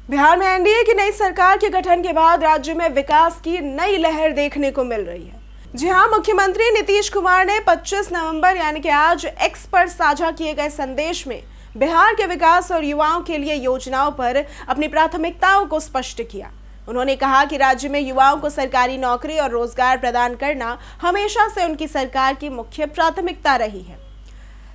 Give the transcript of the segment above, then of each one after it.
बिहार में एनडीए की नई सरकार के गठन के बाद राज्य में विकास की नई लहर देखने को मिल रही है। जी हां, मुख्यमंत्री नीतीश कुमार ने 25 नवंबर यानी कि आज एक्स पर साझा किए गए संदेश में बिहार के विकास और युवाओं के लिए योजनाओं पर अपनी प्राथमिकताओं को स्पष्ट किया। उन्होंने कहा कि राज्य में युवाओं को सरकारी नौकरी और रोजगार प्रदान करना हमेशा से उनकी सरकार की मुख्य प्राथमिकता रही है।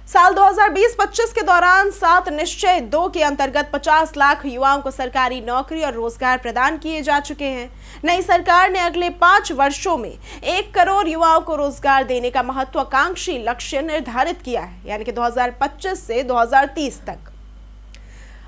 साल 2020-25 के दौरान 7 निश्चय 2 के अंतर्गत 50 लाख युवाओं को सरकारी नौकरी और रोजगार प्रदान किए जा चुके हैं। नई सरकार ने अगले 5 वर्षों में 1 करोड़ युवाओं को रोजगार देने का महत्वाकांक्षी लक्ष्य निर्धारित किया है, यानी कि 2025 से 2030 तक।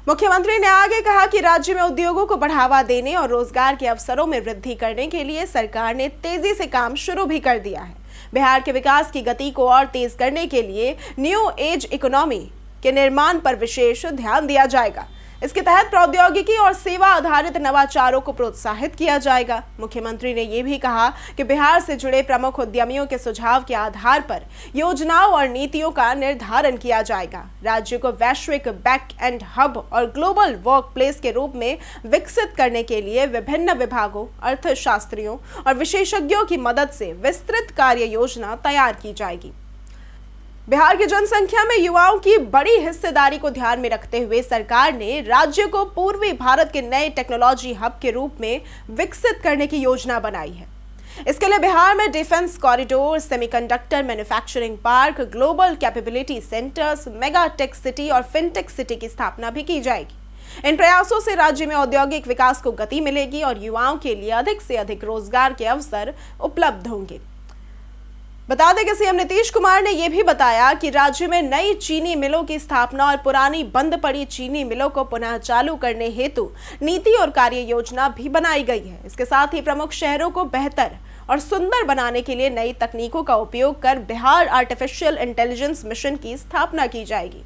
मुख्यमंत्री ने आगे कहा कि राज्य में उद्योगों को बढ़ावा देने और रोजगार के अवसरों में वृद्धि करने के लिए सरकार ने तेजी से काम शुरू भी कर दिया है। बिहार के विकास की गति को और तेज करने के लिए न्यू एज इकोनॉमी के निर्माण पर विशेष ध्यान दिया जाएगा। इसके तहत प्रौद्योगिकी और सेवा आधारित नवाचारों को प्रोत्साहित किया जाएगा। मुख्यमंत्री ने यह भी कहा कि बिहार से जुड़े प्रमुख उद्यमियों के सुझाव के आधार पर योजनाओं और नीतियों का निर्धारण किया जाएगा। राज्य को वैश्विक बैक एंड हब और ग्लोबल वर्क प्लेस के रूप में विकसित करने के लिए विभिन्न विभागों, अर्थशास्त्रियों और विशेषज्ञों की मदद से विस्तृत कार्य योजना तैयार की जाएगी। बिहार की जनसंख्या में युवाओं की बड़ी हिस्सेदारी को ध्यान में रखते हुए सरकार ने राज्य को पूर्वी भारत के नए टेक्नोलॉजी हब के रूप में विकसित करने की योजना बनाई है। इसके लिए बिहार में defence corridor, semiconductor manufacturing park, global capability centres, mega tech city और फिनटेक सिटी की स्थापना भी की जाएगी। इन प्रयासों से राज्य में औद्योगिक विकास को गति मिलेगी और युवाओं के लिए अधिक से अधिक रोजगार के अवसर उपलब्ध होंगे। बता दें कि सीएम नीतीश कुमार ने यह भी बताया कि राज्य में नई चीनी मिलों की स्थापना और पुरानी बंद पड़ी चीनी मिलों को पुनः चालू करने हेतु नीति और कार्य योजना भी बनाई गई है। इसके साथ ही प्रमुख शहरों को बेहतर और सुंदर बनाने के लिए नई तकनीकों का उपयोग कर बिहार आर्टिफिशियल इंटेलिजेंस मिशन की स्थापना की जाएगी।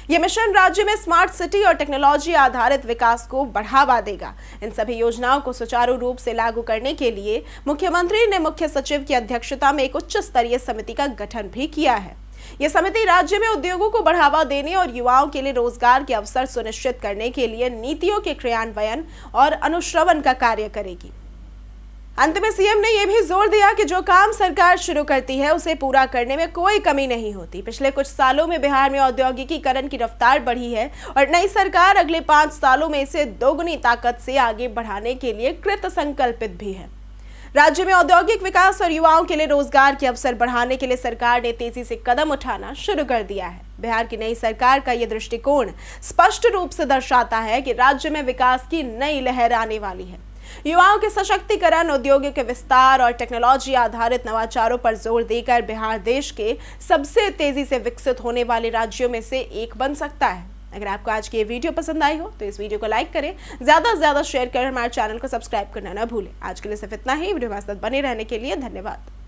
यह मिशन राज्य में स्मार्ट सिटी और टेक्नोलॉजी आधारित विकास को बढ़ावा देगा। इन सभी योजनाओं को सुचारू रूप से लागू करने के लिए मुख्यमंत्री ने मुख्य सचिव की अध्यक्षता में एक उच्च स्तरीय समिति का गठन भी किया है। यह समिति राज्य में उद्योगों को बढ़ावा देने और युवाओं के लिए रोजगार के अवसर सुनिश्चित करने के लिए नीतियों के क्रियान्वयन और अनुश्रवण का कार्य करेगी। अंत में सीएम ने यह भी जोर दिया कि जो काम सरकार शुरू करती है उसे पूरा करने में कोई कमी नहीं होती। पिछले कुछ सालों में बिहार में औद्योगिकीकरण की रफ्तार बढ़ी है और नई सरकार अगले 5 सालों में इसे दोगुनी ताकत से आगे बढ़ाने के लिए कृत संकल्पित भी है। राज्य में औद्योगिक विकास और युवाओं के लिए रोजगार के अवसर बढ़ाने के लिए सरकार ने तेजी से कदम उठाना शुरू कर दिया है। बिहार की नई सरकार का यह दृष्टिकोण स्पष्ट रूप से दर्शाता है कि राज्य में विकास की नई लहर आने वाली है। युवाओं के सशक्तिकरण, उद्योगों के विस्तार और टेक्नोलॉजी आधारित नवाचारों पर जोर देकर बिहार देश के सबसे तेजी से विकसित होने वाले राज्यों में से एक बन सकता है। अगर आपको आज की ये वीडियो पसंद आई हो तो इस वीडियो को लाइक करें, ज्यादा से ज्यादा शेयर करें, हमारे चैनल को सब्सक्राइब करना ना भूलें। आज के लिए सिर्फ इतना ही। वीडियो में साथ बने रहने के लिए धन्यवाद।